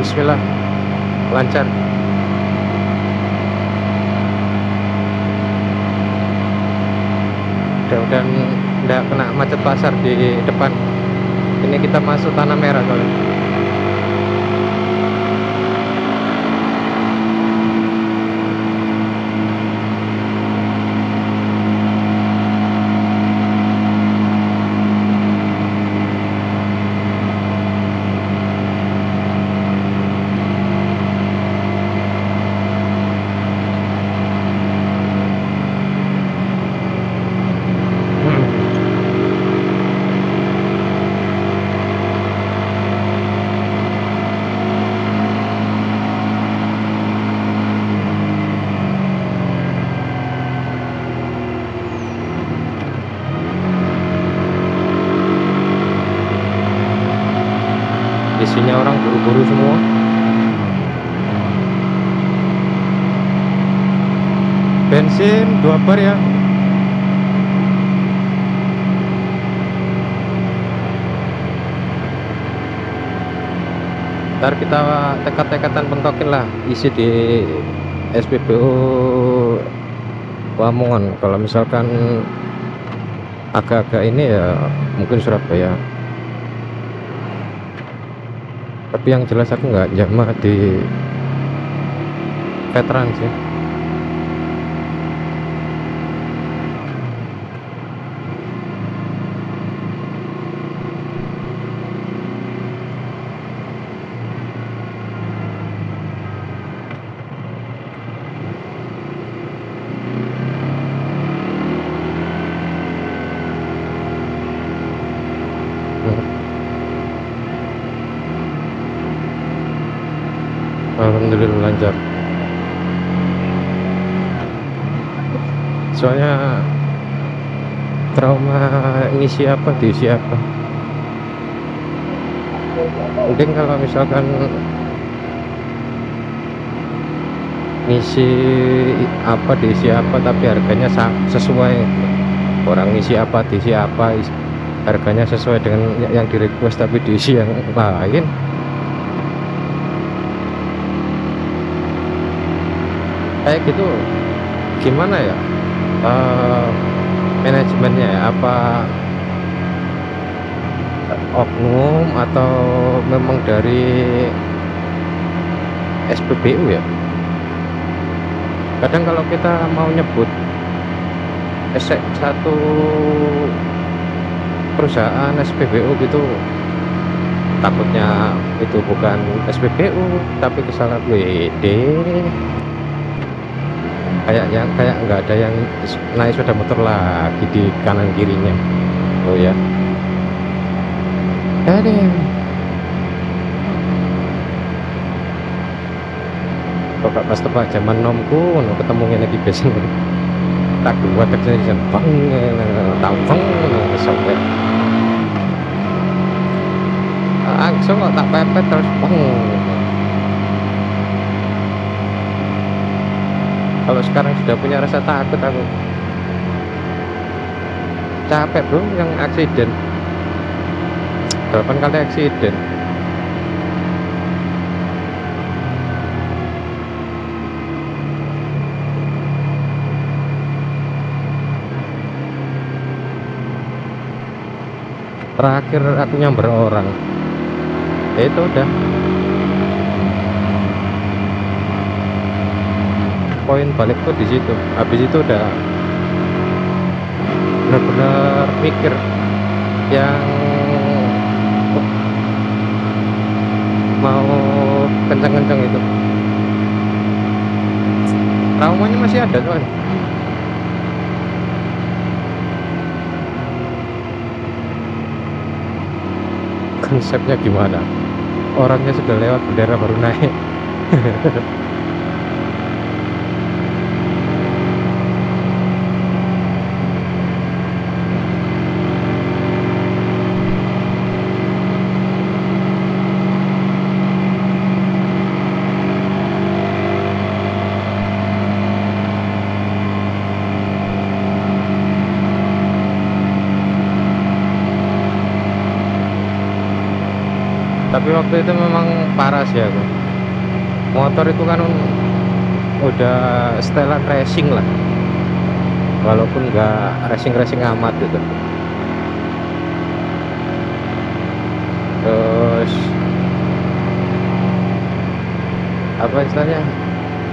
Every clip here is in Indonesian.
Bismillah, lancar. Mudah-mudahan nggak kena macet pasar di depan. Ini kita masuk tanah merah soalnya. Isinya orang buru-buru semua. Bensin 2 bar ya. Ntar kita tekat-tekatan pentokin lah isi di SPBU Lamongan. Kalau misalkan agak-agak ini ya mungkin Surabaya. Tapi yang jelas aku nggak jamah di veteran sih. Alhamdulillah lancar. Soalnya trauma ngisi apa diisi apa. Mungkin kalau misalkan ngisi apa diisi apa tapi harganya sesuai, orang ngisi apa diisi apa, harganya sesuai dengan yang di request tapi diisi yang lain. Kayak gitu gimana ya manajemennya ya, apa oknum atau memang dari SPBU ya. Kadang kalau kita mau nyebut satu perusahaan SPBU gitu, takutnya itu bukan SPBU tapi kesalahan WD, kayak nggak ada yang naik sepeda motor lagi di kanan kirinya. Oh ya, ada kok pas tepat zaman nomku ketemu lagi biasanya tak buat terjadi bang tampang sampai langsung kok tak pepet terus bang. Kalau sekarang sudah punya rasa takut, aku capek bro yang aksiden 8 kali aksiden. Terakhir aku nyamber orang itu udah poin balik tuh di situ. Habis itu udah benar-benar mikir yang mau kencang-kencang itu. Traumanya masih ada tuh. Konsepnya gimana? Orangnya sudah lewat, bendera baru naik. Tapi waktu itu memang parah sih aku. Motor itu kan udah setelan racing lah, walaupun nggak racing amat gitu. Terus apa istilahnya,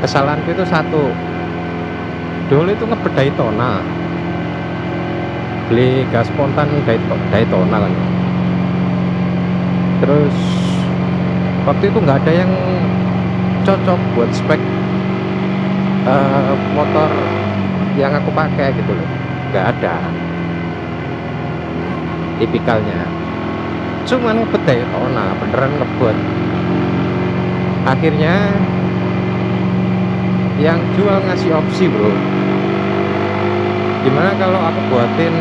kesalahanku itu satu, dulu itu ngebet Daytona, beli gas spontan Daytona kan. Terus waktu itu nggak ada yang cocok buat spek motor yang aku pakai gitu loh, nggak ada tipikalnya. Cuman ngebet Daytona, beneran ngebet. Akhirnya yang jual ngasih opsi bro, gimana kalau aku buatin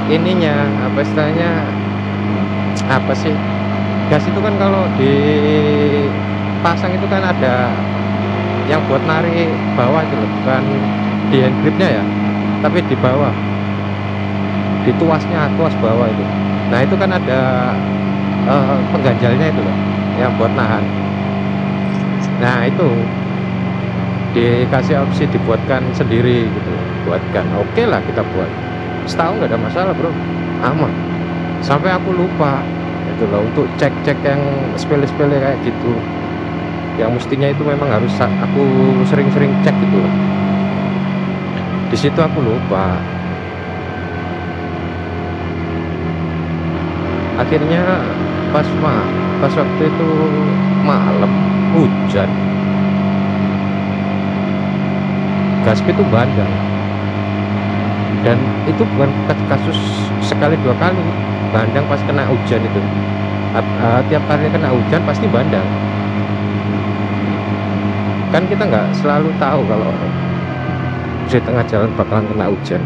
ininya, apa istilahnya, apa sih, gas itu kan kalau dipasang itu kan ada yang buat narik bawah itu loh, bukan di hand gripnya ya, tapi di bawah, di tuas bawah itu. Nah itu kan ada pengganjalnya itu loh, yang buat nahan. Nah itu dikasih opsi dibuatkan sendiri gitu, buatkan. Oke lah, kita buat, setahun nggak ada masalah bro, aman. Sampai aku lupa itu loh untuk cek yang sepele-sepele kayak gitu, yang mestinya itu memang harus aku sering-sering cek gitu loh. Di situ aku lupa. Akhirnya pas waktu itu malam hujan, gasku itu bandang. Dan itu bukan kasus sekali dua kali bandang pas kena hujan itu. Tiap kali kena hujan pasti bandang. Kan kita nggak selalu tahu kalau di tengah jalan bakalan kena hujan.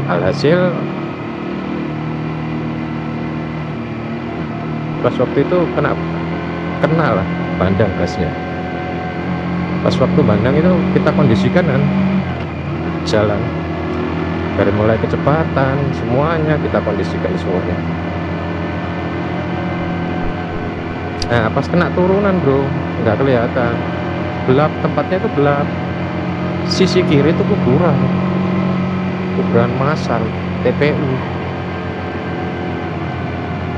Alhasil pas waktu itu kena lah bandang gasnya. Pas waktu bandang itu kita kondisikan kan jalan, dari mulai kecepatan semuanya kita kondisikan semuanya. Nah pas kena turunan bro, nggak kelihatan, gelap, tempatnya itu gelap. Sisi kiri itu kuburan massal TPU.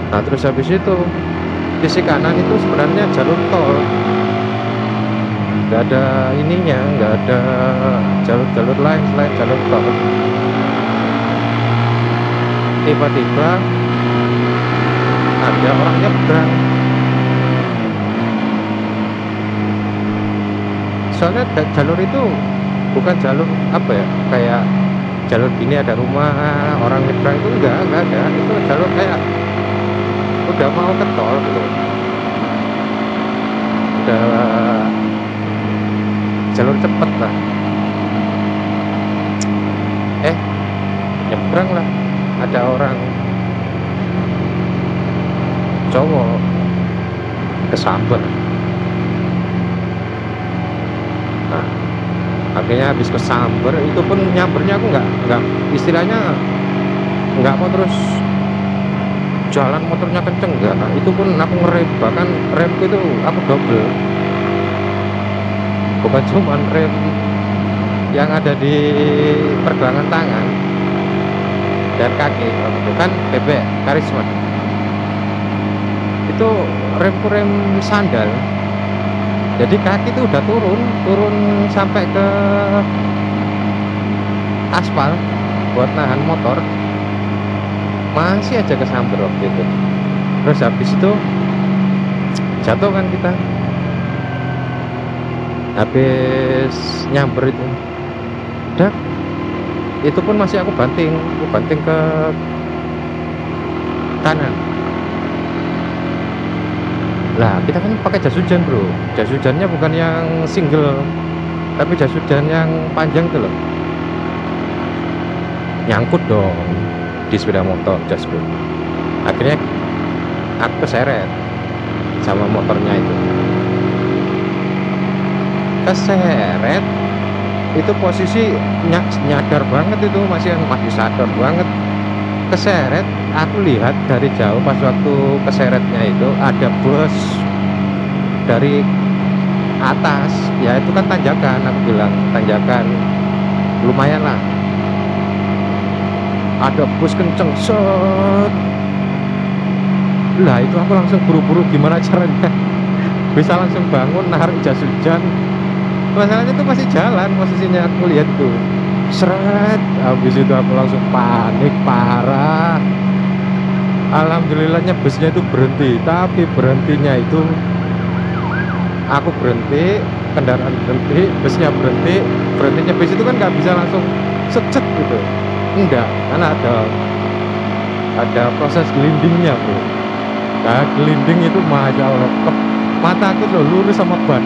Nah terus habis itu sisi kanan itu sebenarnya jalur tol, nggak ada ininya, nggak ada jalur lain selain jalur tol. Tiba-tiba ada orang nyebrang. Soalnya jalur itu bukan jalur apa ya, kayak jalur gini ada rumah orang nyebrang, itu enggak ada. Itu jalur kayak udah mau ke tol gitu, udah jalur cepet lah. Nyebrang lah, ada orang cowok kesamber. Nah akhirnya habis kesamber itu pun nyambernya aku nggak istilahnya nggak mau terus jalan motornya kenceng, enggak. Nah, itu pun aku ngerem, bahkan remku itu aku double, bukan cuma rem yang ada di pergelangan tangan dan kaki, bukan bebek Karisma, itu remku rem sandal. Jadi kaki itu udah turun sampai ke aspal buat nahan motor, masih aja kesamber waktu itu. Terus habis itu jatuh kan kita, habis nyamber itu dak, itu pun masih aku banting ke kanan. Lah kita kan pakai jas hujan bro, jas hujannya bukan yang single, tapi jas hujan yang panjang tuh loh, nyangkut dong di sepeda motor jas bro. Akhirnya aku keseret sama motornya itu, keseret itu posisi nyadar banget, itu masih sadar banget, keseret. Aku lihat dari jauh pas waktu keseretnya itu ada bus dari atas, ya itu kan tanjakan, aku bilang tanjakan lumayan lah, ada bus kenceng set. Lah itu aku langsung buru-buru gimana caranya bisa langsung bangun narik jas hujan. Masalahnya itu masih jalan posisinya, aku lihat tuh seret. Habis itu aku langsung panik parah. Alhamdulillahnya busnya itu berhenti, tapi berhentinya itu aku berhenti, kendaraan berhenti, busnya berhenti. Berhentinya bus itu kan nggak bisa langsung secet gitu, enggak, karena ada proses gelindingnya bro. Nah gelinding itu masya Allah, mata aku tuh lurus sama ban,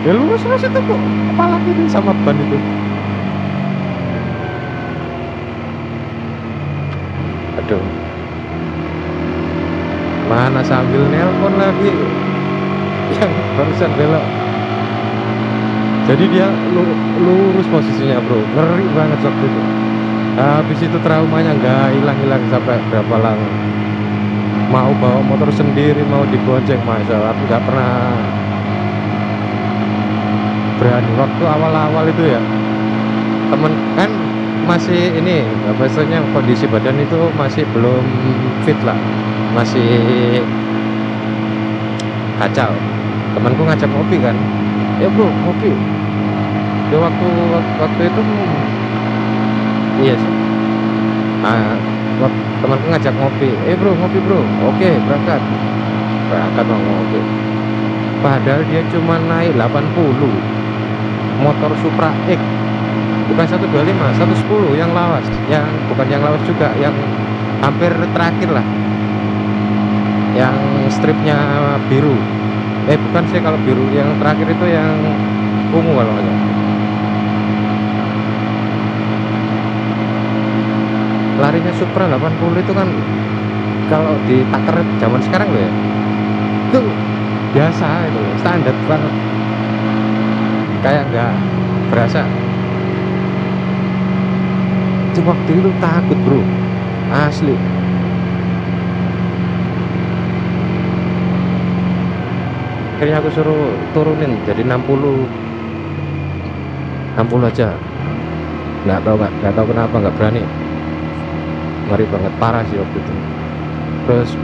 ya lurus itu kok, kepala gitu sama ban itu. Aduh, mana sambil nelpon lagi yang barusan belok. Jadi dia lurus posisinya bro, ngeri banget waktu itu. Habis itu traumanya nggak hilang-hilang sampai berapa lama. Mau bawa motor sendiri, mau dibonceng, masya Allah, aku nggak pernah berani waktu awal-awal itu ya. Temen kan masih ini, biasanya kondisi badan itu masih belum fit lah, masih kacau. Temanku ngajak ngopi kan, ya bro ngopi. Ya waktu itu iya sih. Temanku ngajak ngopi, bro ngopi bro, oke berangkat mau ngopi. Padahal dia cuma naik 80, motor Supra X, bukan 125, 110 yang lawas, yang bukan yang lawas juga, yang hampir terakhir lah, yang stripnya biru. Bukan sih, kalau biru yang terakhir itu yang ungu kalau nggak salah. Larinya Supra 80 itu kan kalau di taker zaman sekarang loh ya, itu biasa, itu standar banget, kayak nggak berasa. Itu waktu itu takut bro, asli. Akhirnya aku suruh turunin jadi 60 aja. Nggak tahu kenapa nggak berani. Ngeri banget, parah sih waktu itu. Terus